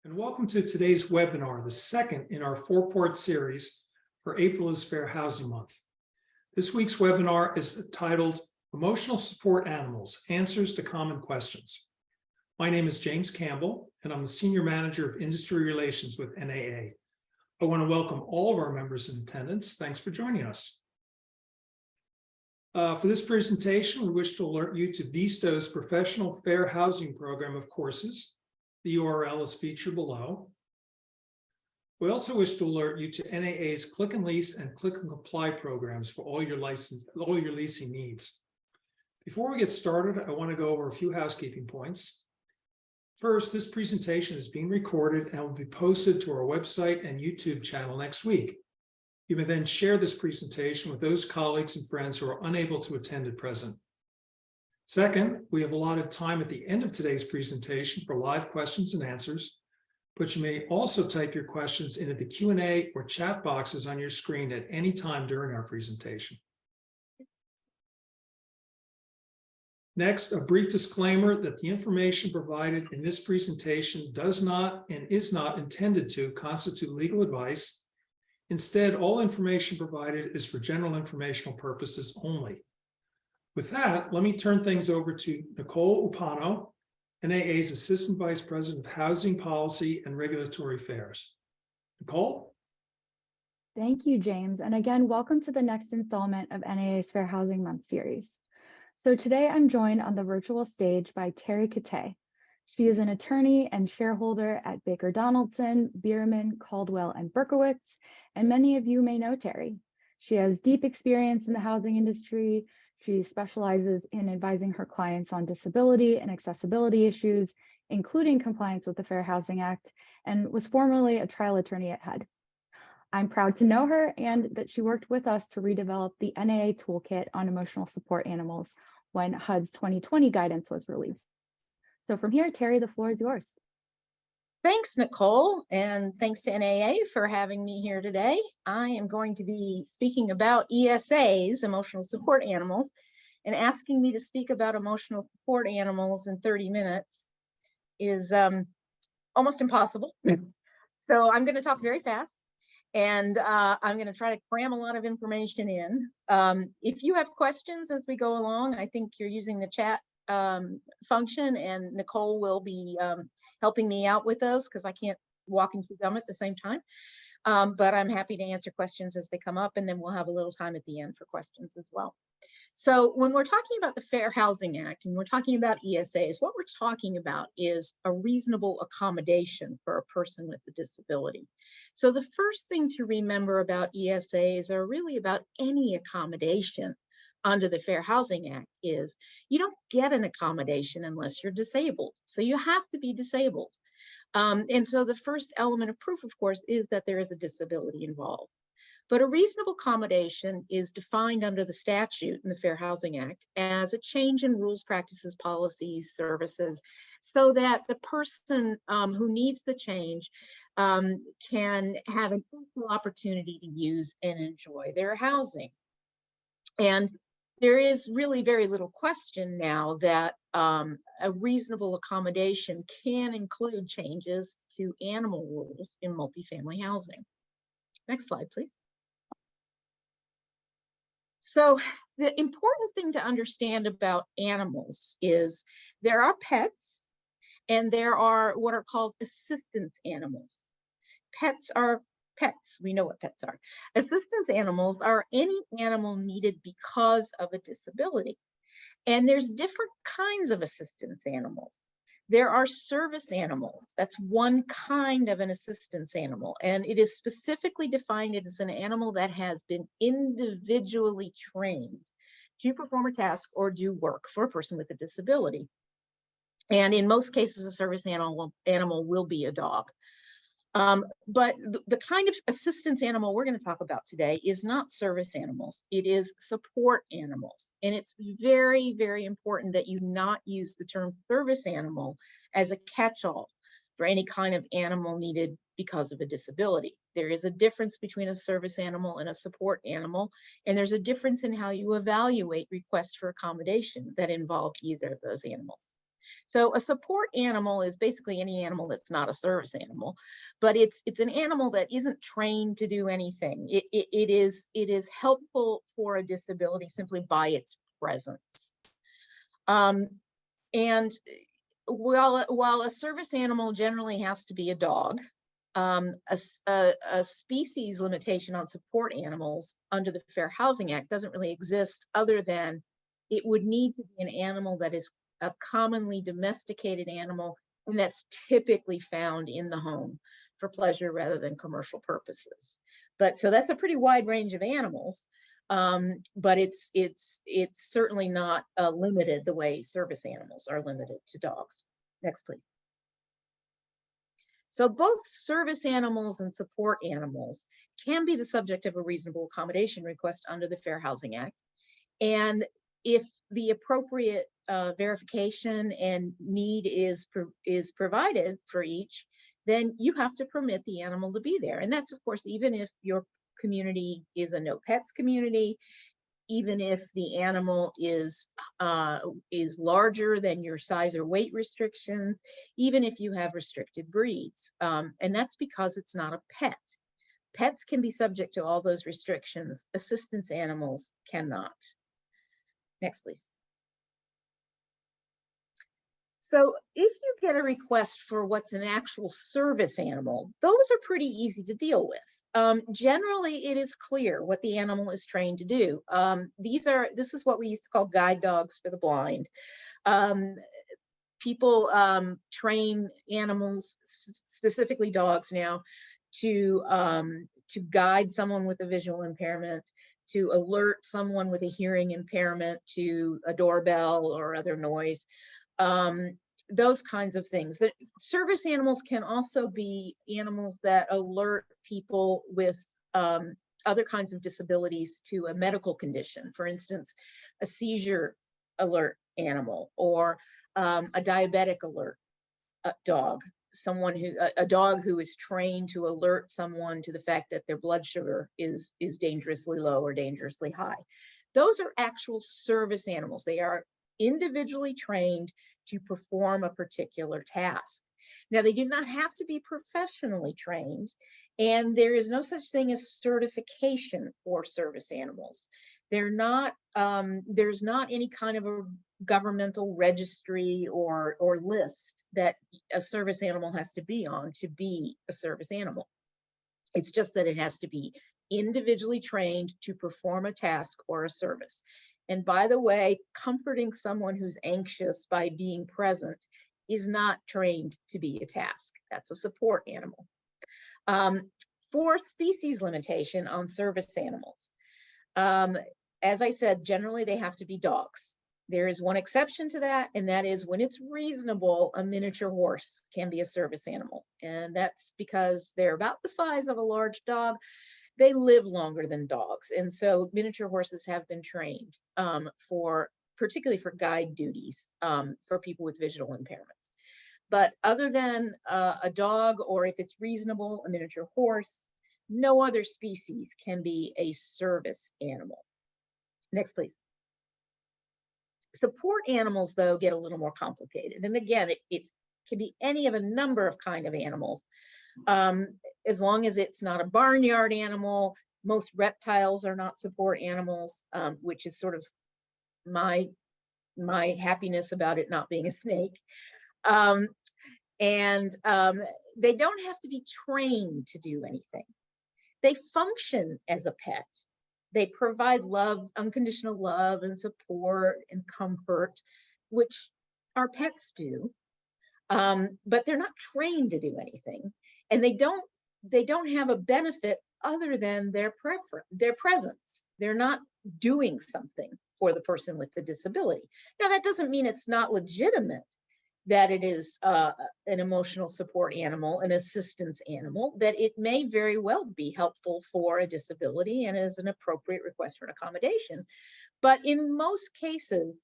And welcome to today's webinar, the second in our four-part series for April is Fair Housing Month. This week's webinar is titled Emotional Support Animals, Answers to Common Questions. My name is James Campbell, and I'm the Senior Manager of Industry Relations with NAA. I want to welcome all of our members in attendance. Thanks for joining us. For this presentation, we wish to alert you to VSTO's Professional Fair Housing Program of courses. The URL is featured below. We also wish to alert you to NAA's Click and Lease and Click and Comply programs for all your leasing needs. Before we get started, I want to go over a few housekeeping points. First, this presentation is being recorded and will be posted to our website and YouTube channel next week. You may then share this presentation with those colleagues and friends who are unable to attend at present. Second, we have allotted time at the end of today's presentation for live questions and answers, but you may also type your questions into the Q&A or chat boxes on your screen at any time during our presentation. Next, a brief disclaimer that the information provided in this presentation does not and is not intended to constitute legal advice. Instead, all information provided is for general informational purposes only. With that, let me turn things over to Nicole Upano, NAA's Assistant Vice President of Housing Policy and Regulatory Affairs. Nicole? Thank you, James. And again, welcome to the next installment of NAA's Fair Housing Month series. So today I'm joined on the virtual stage by Terry Kate. She is an attorney and shareholder at Baker Donaldson, Bierman, Caldwell, and Berkowitz, and many of you may know Terry. She has deep experience in the housing industry. She specializes in advising her clients on disability and accessibility issues, including compliance with the Fair Housing Act, and was formerly a trial attorney at HUD. I'm proud to know her and that she worked with us to redevelop the NAA toolkit on emotional support animals when HUD's 2020 guidance was released. So from here, Terry, the floor is yours. Thanks, Nicole, and thanks to NAA for having me here today. I am going to be speaking about ESAs, emotional support animals, and asking me to speak about emotional support animals in 30 minutes is almost impossible. So I'm going to talk very fast, and I'm going to try to cram a lot of information in. If you have questions as we go along, I think you're using the chat function, and Nicole will be helping me out with those because I can't walk and chew gum at the same time. But I'm happy to answer questions as they come up, and then we'll have a little time at the end for questions as well. So when we're talking about the Fair Housing Act and we're talking about ESAs, what we're talking about is a reasonable accommodation for a person with a disability. So the first thing to remember about ESAs are really about any accommodation under the Fair Housing Act is you don't get an accommodation unless you're disabled. So you have to be disabled. And so the first element of proof, of course, is that there is a disability involved. But a reasonable accommodation is defined under the statute in the Fair Housing Act as a change in rules, practices, policies, services, so that the person who needs the change can have an equal opportunity to use and enjoy their housing. And there is really very little question now that a reasonable accommodation can include changes to animal rules in multifamily housing. Next slide, please. So the important thing to understand about animals is there are pets and there are what are called assistance animals. Pets are pets. We know what pets are. Assistance animals are any animal needed because of a disability. And there's different kinds of assistance animals. There are service animals. That's one kind of an assistance animal. And it is specifically defined as an animal that has been individually trained to perform a task or do work for a person with a disability. And in most cases, a service animal will be a dog. But the kind of assistance animal we're going to talk about today is not service animals. It is support animals. And it's very, very important that you not use the term service animal as a catch-all for any kind of animal needed because of a disability. There is a difference between a service animal and a support animal, and there's a difference in how you evaluate requests for accommodation that involve either of those animals. So a support animal is basically any animal that's not a service animal, but it's an animal that isn't trained to do anything. It is helpful for a disability simply by its presence. And while a service animal generally has to be a dog, a species limitation on support animals under the Fair Housing Act doesn't really exist, other than it would need to be an animal that is a commonly domesticated animal and that's typically found in the home for pleasure rather than commercial purposes. But so that's a pretty wide range of animals, but it's certainly not limited the way service animals are limited to dogs. Next, please. So both service animals and support animals can be the subject of a reasonable accommodation request under the Fair Housing Act. And if the appropriate verification and need is provided for each, then you have to permit the animal to be there. And that's, of course, even if your community is a no pets community, even if the animal is larger than your size or weight restrictions, even if you have restricted breeds. And that's because it's not a pet. Pets can be subject to all those restrictions. Assistance animals cannot. Next, please. So if you get a request for what's an actual service animal, those are pretty easy to deal with. Generally, it is clear what the animal is trained to do. This is what we used to call guide dogs for the blind. People train animals, specifically dogs now, to guide someone with a visual impairment, to alert someone with a hearing impairment to a doorbell or other noise. Those kinds of things. The service animals can also be animals that alert people with other kinds of disabilities to a medical condition. For instance, a seizure alert animal, or a diabetic alert dog. A dog who is trained to alert someone to the fact that their blood sugar is dangerously low or dangerously high. Those are actual service animals. They are individually trained to perform a particular task. Now, they do not have to be professionally trained, and there is no such thing as certification for service animals. There's not any kind of a governmental registry or list that a service animal has to be on to be a service animal. It's just that it has to be individually trained to perform a task or a service. And by the way, comforting someone who's anxious by being present is not trained to be a task. That's a support animal. For species limitation on service animals, as I said, generally they have to be dogs. There is one exception to that, and that is when it's reasonable, a miniature horse can be a service animal. And that's because they're about the size of a large dog. They live longer than dogs. And so miniature horses have been trained particularly for guide duties for people with visual impairments. But other than a dog, or if it's reasonable, a miniature horse, no other species can be a service animal. Next, please. Support animals, though, get a little more complicated. And again, it can be any of a number of kind of animals. As long as it's not a barnyard animal. Most reptiles are not support animals, which is sort of my happiness about it not being a snake. They don't have to be trained to do anything. They function as a pet. They provide love, unconditional love and support and comfort, which our pets do. But they're not trained to do anything, and they don't have a benefit other than their presence. They're not doing something for the person with the disability. Now, that doesn't mean it's not legitimate that it is an emotional support animal, an assistance animal, that it may very well be helpful for a disability and is an appropriate request for an accommodation. But in most cases,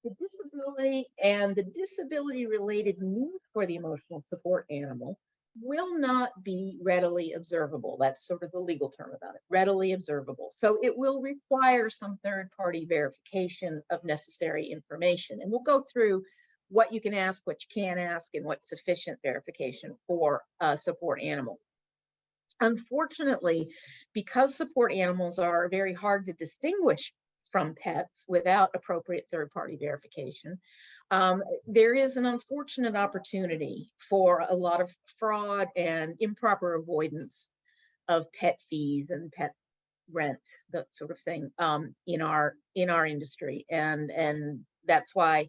the disability and the disability-related need for the emotional support animal will not be readily observable. That's sort of the legal term about it, readily observable. So it will require some third-party verification of necessary information. And we'll go through what you can ask, what you can't ask, and what's sufficient verification for a support animal. Unfortunately, because support animals are very hard to distinguish from pets without appropriate third-party verification, there is an unfortunate opportunity for a lot of fraud and improper avoidance of pet fees and pet rent, that sort of thing, in our industry, and that's why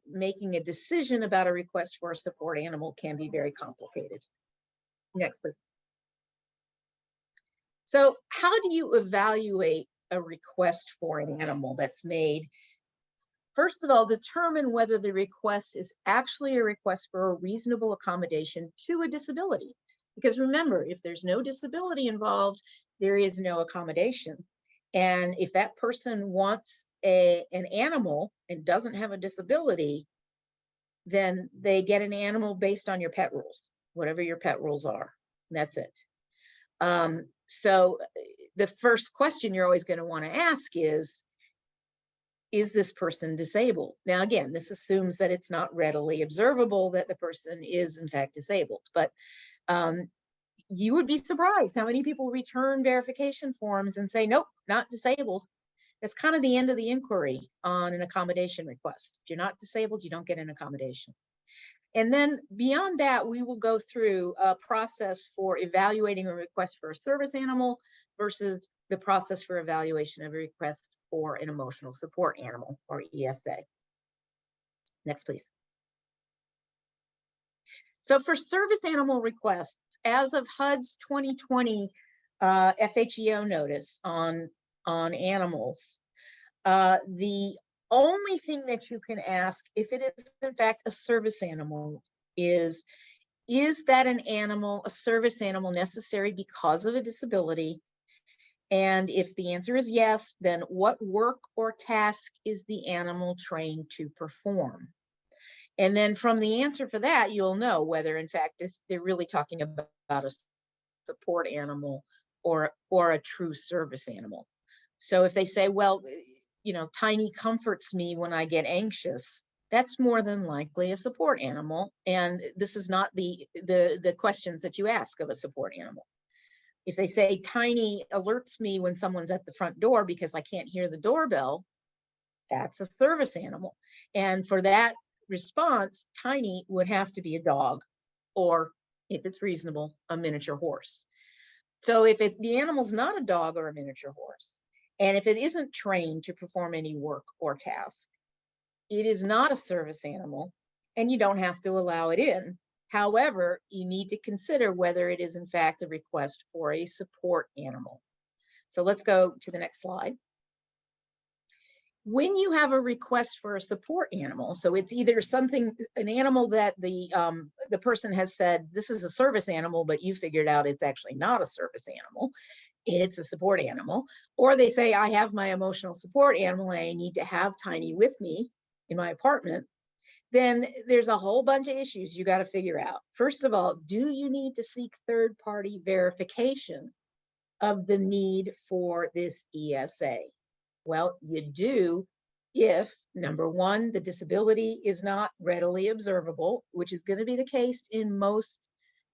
making a decision about a request for a support animal can be very complicated. Next, please. So how do you evaluate a request for an animal that's made? First of all, determine whether the request is actually a request for a reasonable accommodation to a disability. Because remember, if there's no disability involved, there is no accommodation. And if that person wants an animal and doesn't have a disability, then they get an animal based on your pet rules, whatever your pet rules are. That's it. So the first question you're always going to want to ask is this person disabled? Now, again, this assumes that it's not readily observable that the person is in fact disabled, but you would be surprised how many people return verification forms and say, nope, not disabled. That's kind of the end of the inquiry on an accommodation request. If you're not disabled, you don't get an accommodation. And then beyond that, we will go through a process for evaluating a request for a service animal versus the process for evaluation of a request for an emotional support animal, or ESA. Next, please. So for service animal requests, as of HUD's 2020 FHEO notice on animals, the only thing that you can ask, if it is in fact a service animal, is that an animal, a service animal, necessary because of a disability? And if the answer is yes, then what work or task is the animal trained to perform? And then from the answer for that, you'll know whether in fact they're really talking about a support animal or a true service animal. So if they say, well, you know, Tiny comforts me when I get anxious, that's more than likely a support animal. And this is not the questions that you ask of a support animal. If they say Tiny alerts me when someone's at the front door because I can't hear the doorbell, that's a service animal. And for that response, Tiny would have to be a dog, or if it's reasonable, a miniature horse. So if the animal's not a dog or a miniature horse, and if it isn't trained to perform any work or task, it is not a service animal, and you don't have to allow it in. However, you need to consider whether it is in fact a request for a support animal. So let's go to the next slide. When you have a request for a support animal, so it's either an animal that the person has said, this is a service animal, but you figured out it's actually not a service animal, it's a support animal, or they say, I have my emotional support animal and I need to have Tiny with me in my apartment, then there's a whole bunch of issues you got to figure out. First of all, do you need to seek third-party verification of the need for this ESA? Well, you do if, number one, the disability is not readily observable, which is going to be the case in most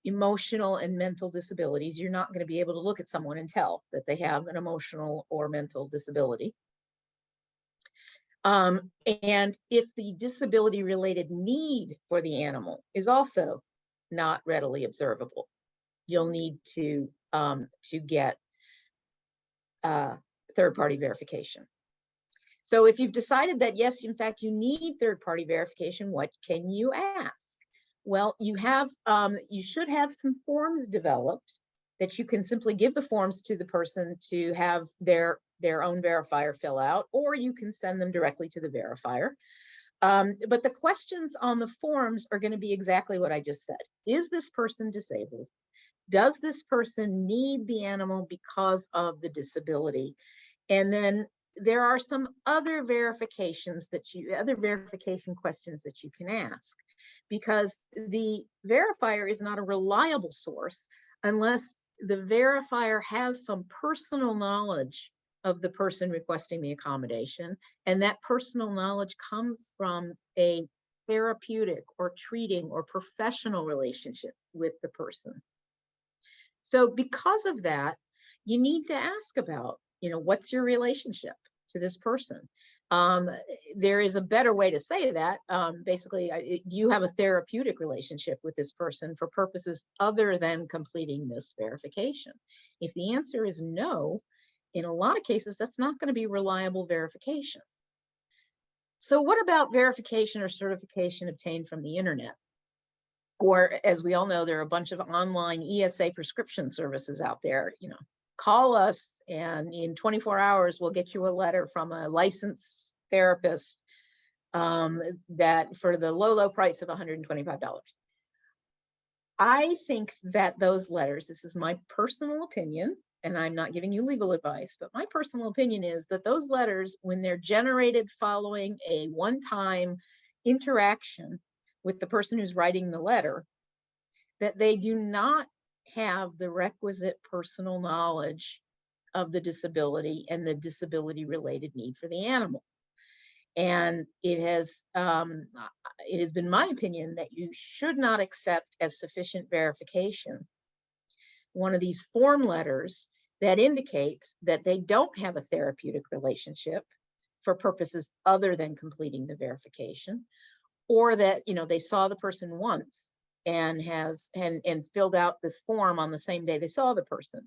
emotional and mental disabilities. You're not going to be able to look at someone and tell that they have an emotional or mental disability. And if the disability related need for the animal is also not readily observable, you'll need to get third-party verification. So if you've decided that, yes, in fact, you need third-party verification, what can you ask? Well, you should have some forms developed that you can simply give the forms to the person to have their own verifier fill out, or you can send them directly to the verifier. But the questions on the forms are going to be exactly what I just said. Is this person disabled? Does this person need the animal because of the disability? And then there are some other verification questions that you can ask, because the verifier is not a reliable source unless the verifier has some personal knowledge of the person requesting the accommodation, and that personal knowledge comes from a therapeutic or treating or professional relationship with the person. So because of that, you need to ask about, what's your relationship to this person? There is a better way to say that. Basically, do you have a therapeutic relationship with this person for purposes other than completing this verification? If the answer is no, in a lot of cases, that's not going to be reliable verification. So what about verification or certification obtained from the internet? Or, as we all know, there are a bunch of online ESA prescription services out there. Call us and in 24 hours, we'll get you a letter from a licensed therapist that for the low price of $125. I think that those letters, this is my personal opinion, and I'm not giving you legal advice, but my personal opinion is that those letters, when they're generated following a one-time interaction with the person who's writing the letter, that they do not have the requisite personal knowledge of the disability and the disability related need for the animal. And it has been my opinion that you should not accept as sufficient verification one of these form letters that indicates that they don't have a therapeutic relationship for purposes other than completing the verification, or that they saw the person once and filled out this form on the same day they saw the person.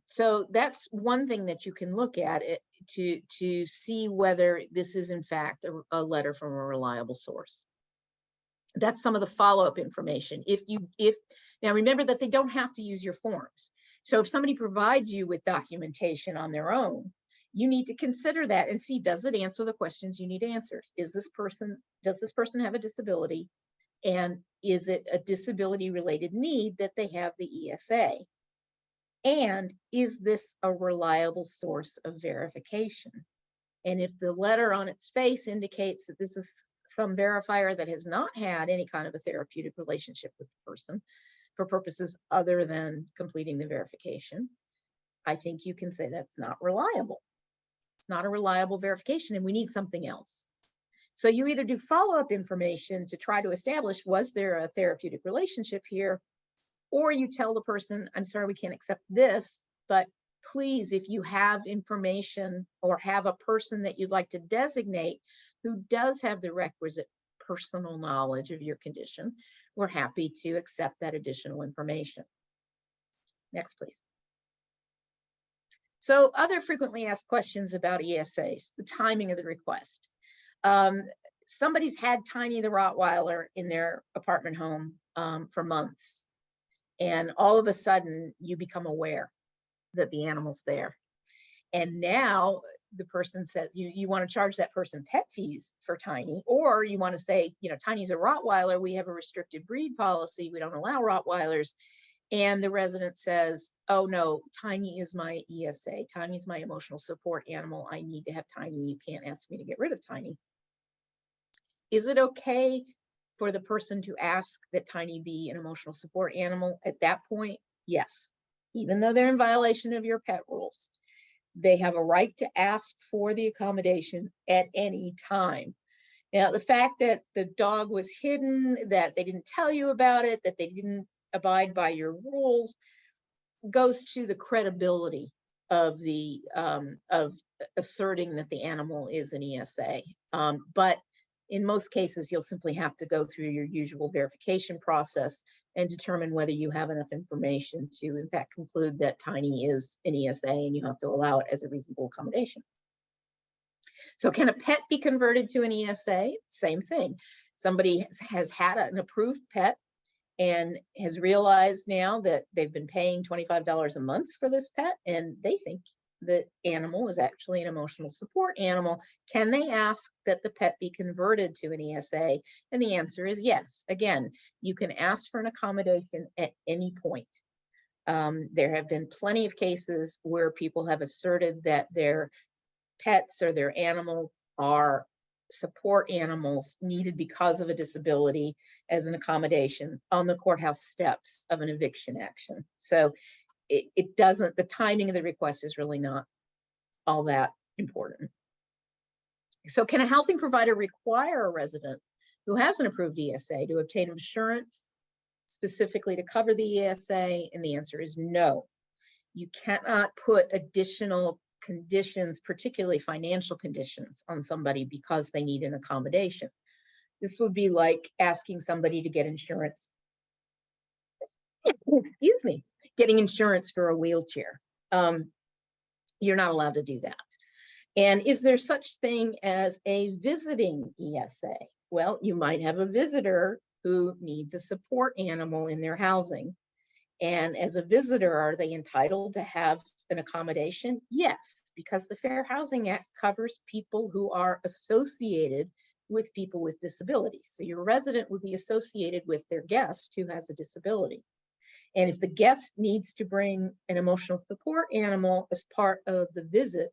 So that's one thing that you can look at it to see whether this is in fact a letter from a reliable source. That's some of the follow-up information. Now remember that they don't have to use your forms. So if somebody provides you with documentation on their own, you need to consider that and see, does it answer the questions you need answered? Does this person have a disability? And is it a disability related need that they have the ESA? And is this a reliable source of verification? And if the letter on its face indicates that this is from verifier that has not had any kind of a therapeutic relationship with the person for purposes other than completing the verification, I think you can say that's not reliable. It's not a reliable verification, and we need something else. So you either do follow-up information to try to establish, was there a therapeutic relationship here? Or you tell the person, I'm sorry, we can't accept this, but please, if you have information or have a person that you'd like to designate who does have the requisite personal knowledge of your condition, we're happy to accept that additional information. Next, please. So other frequently asked questions about ESAs, the timing of the request. Somebody's had Tiny the Rottweiler in their apartment home for months. And all of a sudden you become aware that the animal's there. And now the person says, you want to charge that person pet fees for Tiny, or you want to say, Tiny's a Rottweiler, we have a restricted breed policy, we don't allow Rottweilers. And the resident says, oh no, Tiny is my ESA, Tiny's my emotional support animal, I need to have Tiny, you can't ask me to get rid of Tiny. Is it okay for the person to ask that Tiny be an emotional support animal at that point? Yes, even though they're in violation of your pet rules. They have a right to ask for the accommodation at any time. Now, the fact that the dog was hidden, that they didn't tell you about it, that they didn't abide by your rules, goes to the credibility of the of asserting that the animal is an ESA. But in most cases, you'll simply have to go through your usual verification process and determine whether you have enough information to, in fact, conclude that Tiny is an ESA and you have to allow it as a reasonable accommodation. So can a pet be converted to an ESA? Same thing. Somebody has had an approved pet and has realized now that they've been paying $25 a month for this pet, and they think the animal is actually an emotional support animal. Can they ask that the pet be converted to an ESA? And the answer is yes. Again, you can ask for an accommodation at any point. There have been plenty of cases where people have asserted that their pets or their animals are support animals needed because of a disability as an accommodation on the courthouse steps of an eviction action. So it doesn't, the timing of the request is really not all that important. So can a housing provider require a resident who has an approved ESA to obtain insurance specifically to cover the ESA? And the answer is no. You cannot put additional conditions, particularly financial conditions, on somebody because they need an accommodation. This would be like asking somebody to get insurance, excuse me, getting insurance for a wheelchair. You're not allowed to do that. And is there such thing as a visiting ESA? Well, you might have a visitor who needs a support animal in their housing. And as a visitor, are they entitled to have an accommodation? Yes, because the Fair Housing Act covers people who are associated with people with disabilities. So your resident would be associated with their guest who has a disability. And if the guest needs to bring an emotional support animal as part of the visit,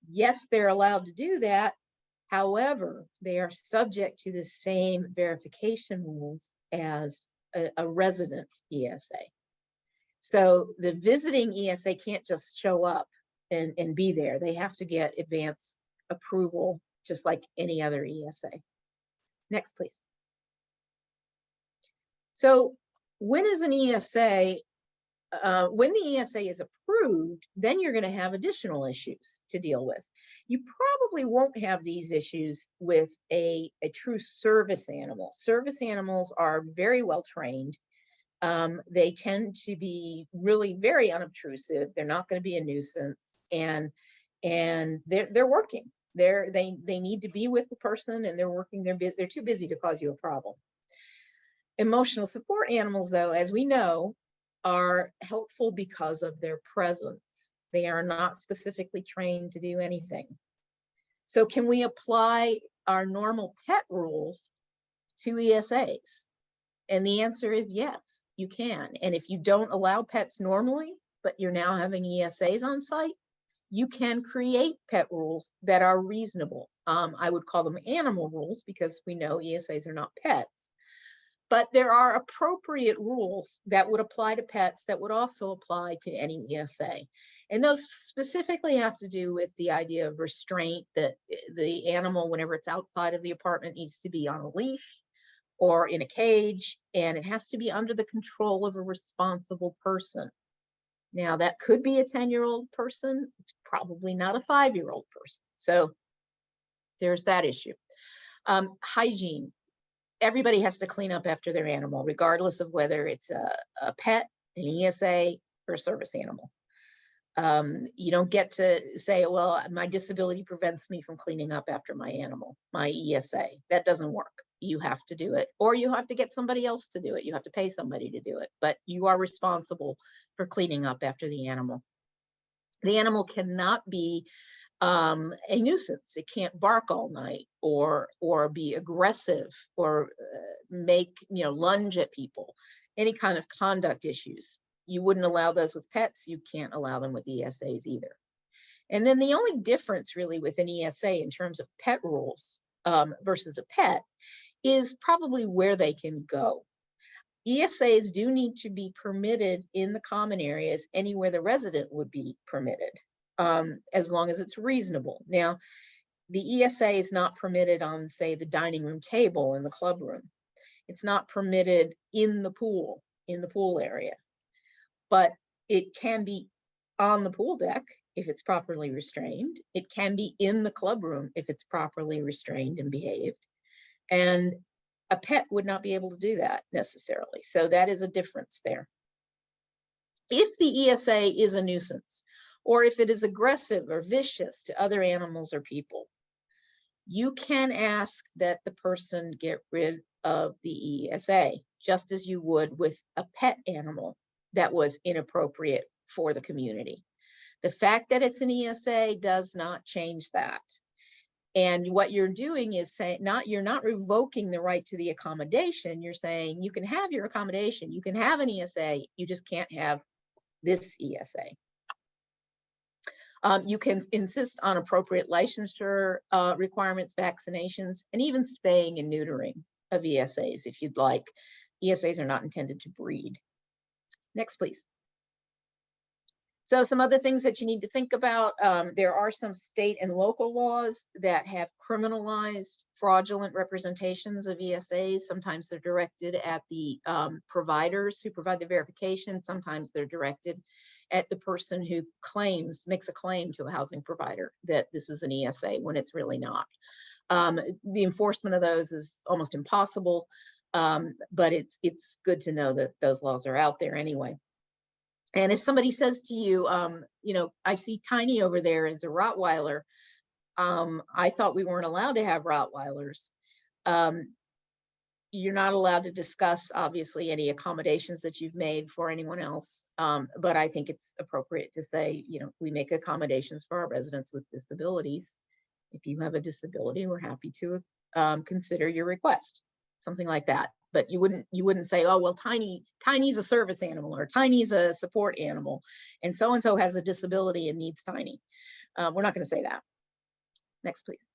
yes, they're allowed to do that. However, they are subject to the same verification rules as a resident ESA. So the visiting ESA can't just show up and be there. They have to get advance approval, just like any other ESA. Next, please. So when is an ESA, when the ESA is approved, then you're going to have additional issues to deal with. You probably won't have these issues with a true service animal. Service animals are very well trained. They tend to be really very unobtrusive. They're not going to be a nuisance, and they're working. They need to be with the person, and they're working. They're too busy to cause you a problem. Emotional support animals, though, as we know, are helpful because of their presence. They are not specifically trained to do anything. So can we apply our normal pet rules to ESAs? And the answer is yes, you can. And if you don't allow pets normally, but you're now having ESAs on site, you can create pet rules that are reasonable. I would call them animal rules because we know ESAs are not pets. But there are appropriate rules that would apply to pets that would also apply to any ESA. And those specifically have to do with the idea of restraint, that the animal, whenever it's outside of the apartment, needs to be on a leash or in a cage, and it has to be under the control of a responsible person. Now, that could be a 10-year-old person. It's probably not a 5-year-old person. So there's that issue. Hygiene. Everybody has to clean up after their animal, regardless of whether it's a pet, an ESA, or a service animal. You don't get to say, well, my disability prevents me from cleaning up after my animal, my ESA. That doesn't work. You have to do it, or you have to get somebody else to do it. You have to pay somebody to do it, but you are responsible for cleaning up after the animal. The animal cannot be a nuisance. It can't bark all night or be aggressive or make, lunge at people. Any kind of conduct issues. You wouldn't allow those with pets. You can't allow them with ESAs either. And then the only difference really with an ESA in terms of pet rules versus a pet is probably where they can go. ESAs do need to be permitted in the common areas anywhere the resident would be permitted, as long as it's reasonable. Now, the ESA is not permitted on, say, the dining room table in the club room. It's not permitted in the pool area, but it can be on the pool deck if it's properly restrained. It can be in the club room if it's properly restrained and behaved. And a pet would not be able to do that necessarily. So that is a difference there. If the ESA is a nuisance, or if it is aggressive or vicious to other animals or people, you can ask that the person get rid of the ESA, just as you would with a pet animal that was inappropriate for the community. The fact that it's an ESA does not change that. And what you're doing is saying, you're not revoking the right to the accommodation. You're saying you can have your accommodation, you can have an ESA, you just can't have this ESA. You can insist on appropriate licensure requirements, vaccinations, and even spaying and neutering of ESAs, if you'd like. ESAs are not intended to breed. Next, please. So some other things that you need to think about, there are some state and local laws that have criminalized fraudulent representations of ESAs. Sometimes they're directed at the providers who provide the verification. Sometimes they're directed at the person who makes a claim to a housing provider that this is an ESA when it's really not. The enforcement of those is almost impossible, but it's good to know that those laws are out there anyway. And if somebody says to you, I see Tiny over there as a Rottweiler. I thought we weren't allowed to have Rottweilers. You're not allowed to discuss, obviously, any accommodations that you've made for anyone else. But I think it's appropriate to say, we make accommodations for our residents with disabilities. If you have a disability, we're happy to consider your request, something like that. But you wouldn't say, oh, well, Tiny's a service animal, or Tiny's a support animal, and so has a disability and needs Tiny. We're not going to say that. Next, please.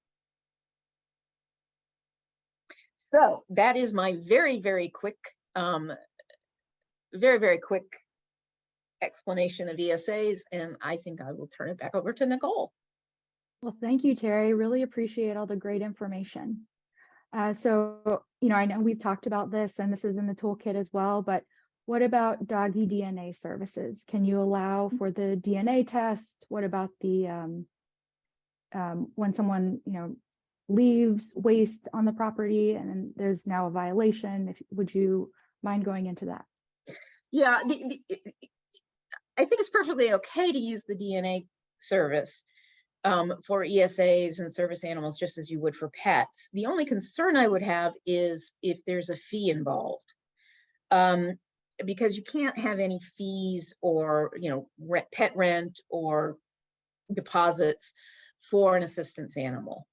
So that is my very, very quick explanation of ESAs, and I think I will turn it back over to Nicole. Well, thank you, Terry. Really appreciate all the great information. So, I know we've talked about this, and this is in the toolkit as well, but what about Doggy DNA services? Can you allow for the DNA test? What about the, when someone, leaves waste on the property and then there's now a violation? Would you mind going into that? Yeah, I think it's perfectly okay to use the DNA service for ESAs and service animals, just as you would for pets. The only concern I would have is if there's a fee involved, because you can't have any fees or pet rent or deposits for an assistance animal.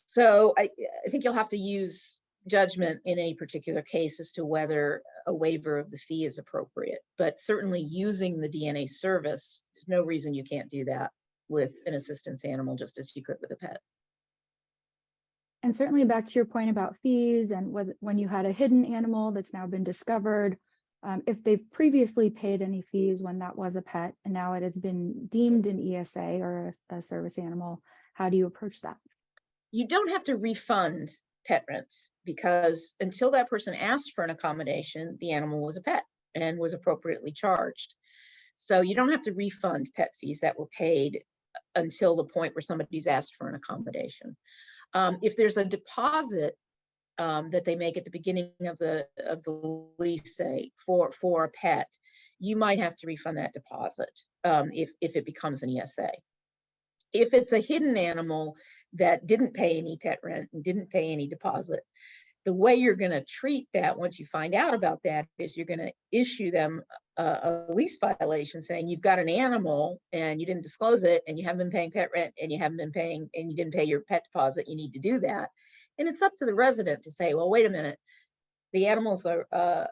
So I think you'll have to use judgment in any particular case as to whether a waiver of the fee is appropriate. But certainly using the DNA service, there's no reason you can't do that with an assistance animal, just as you could with a pet. And certainly back to your point about fees, and when you had a hidden animal that's now been discovered, if they've previously paid any fees when that was a pet and now it has been deemed an ESA or a service animal, how do you approach that? You don't have to refund pet rent, because until that person asked for an accommodation, the animal was a pet and was appropriately charged. So you don't have to refund pet fees that were paid until the point where somebody's asked for an accommodation. If there's a deposit that they make at the beginning of the lease, say for a pet, you might have to refund that deposit if it becomes an ESA. If it's a hidden animal that didn't pay any pet rent and didn't pay any deposit, the way you're going to treat that once you find out about that is you're going to issue them a lease violation saying you've got an animal and you didn't disclose it and you haven't been paying pet rent and you haven't been paying and you didn't pay your pet deposit. You need to do that. And it's up to the resident to say, well, wait a minute, the animals are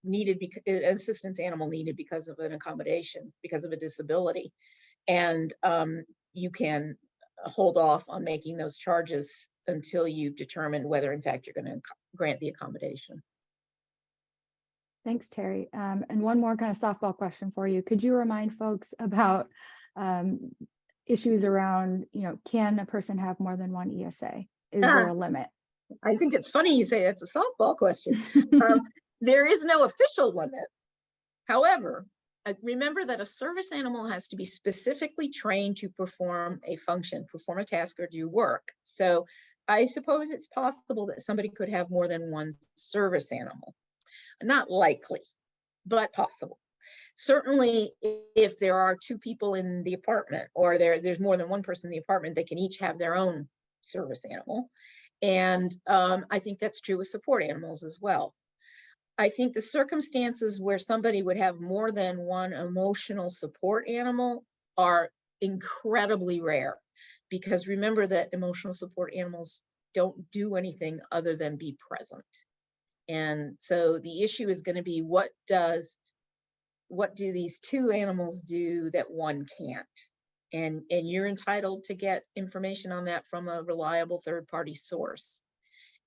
needed because an assistance animal needed because of an accommodation, because of a disability. And you can hold off on making those charges until you've determined whether in fact you're going to grant the accommodation. Thanks, Terry. And one more kind of softball question for you. Could you remind folks about issues around, can a person have more than one ESA? Is there a limit? I think it's funny you say that's a softball question. There is no official limit. However, remember that a service animal has to be specifically trained to perform a function, perform a task, or do work. So I suppose it's possible that somebody could have more than one service animal. Not likely, but possible. Certainly, if there are two people in the apartment, or there's more than one person in the apartment, they can each have their own service animal. And I think that's true with support animals as well. I think the circumstances where somebody would have more than one emotional support animal are incredibly rare, because remember that emotional support animals don't do anything other than be present. And so the issue is going to be, what do these two animals do that one can't? And you're entitled to get information on that from a reliable third-party source,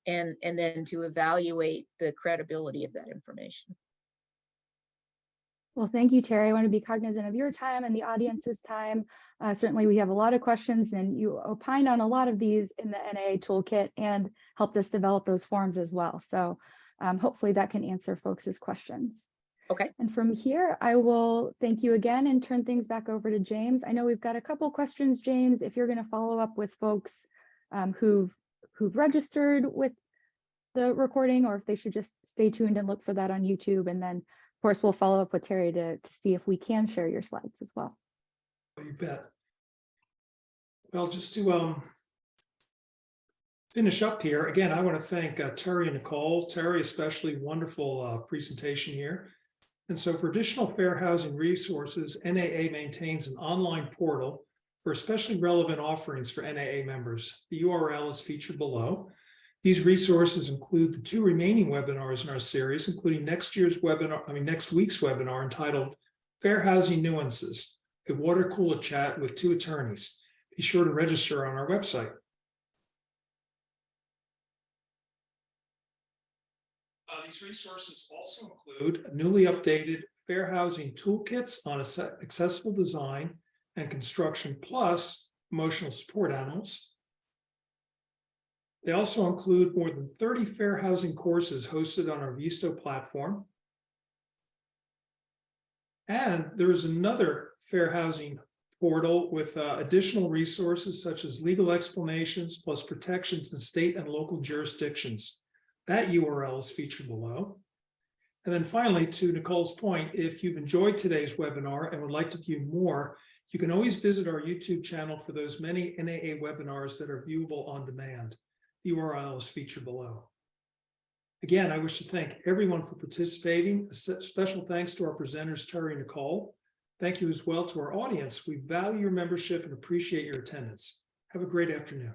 and then to evaluate the credibility of that information. Well, thank you, Terry. I want to be cognizant of your time and the audience's time. Certainly, we have a lot of questions, and you opined on a lot of these in the NAA toolkit and helped us develop those forms as well. So hopefully that can answer folks' questions. Okay. And from here, I will thank you again and turn things back over to James. I know we've got a couple questions, James, if you're going to follow up with folks who've registered with the recording, or if they should just stay tuned and look for that on YouTube. And then, of course, we'll follow up with Terry to see if we can share your slides as well. You bet. Well, just to finish up here, again, I want to thank Terry and Nicole. Terry, especially, wonderful presentation here. And so for additional fair housing resources, NAA maintains an online portal for especially relevant offerings for NAA members. The URL is featured below. These resources include the 2 remaining webinars in our series, including next week's webinar entitled Fair Housing Nuances, a water cooler chat with 2 attorneys. Be sure to register on our website. These resources also include newly updated fair housing toolkits on accessible design and construction, plus emotional support animals. They also include more than 30 fair housing courses hosted on our Visto platform. And there is another fair housing portal with additional resources such as legal explanations plus protections in state and local jurisdictions. That URL is featured below. And then finally, to Nicole's point, if you've enjoyed today's webinar and would like to view more, you can always visit our YouTube channel for those many NAA webinars that are viewable on demand. The URL is featured below. Again, I wish to thank everyone for participating. A special thanks to our presenters, Terry and Nicole. Thank you as well to our audience. We value your membership and appreciate your attendance. Have a great afternoon.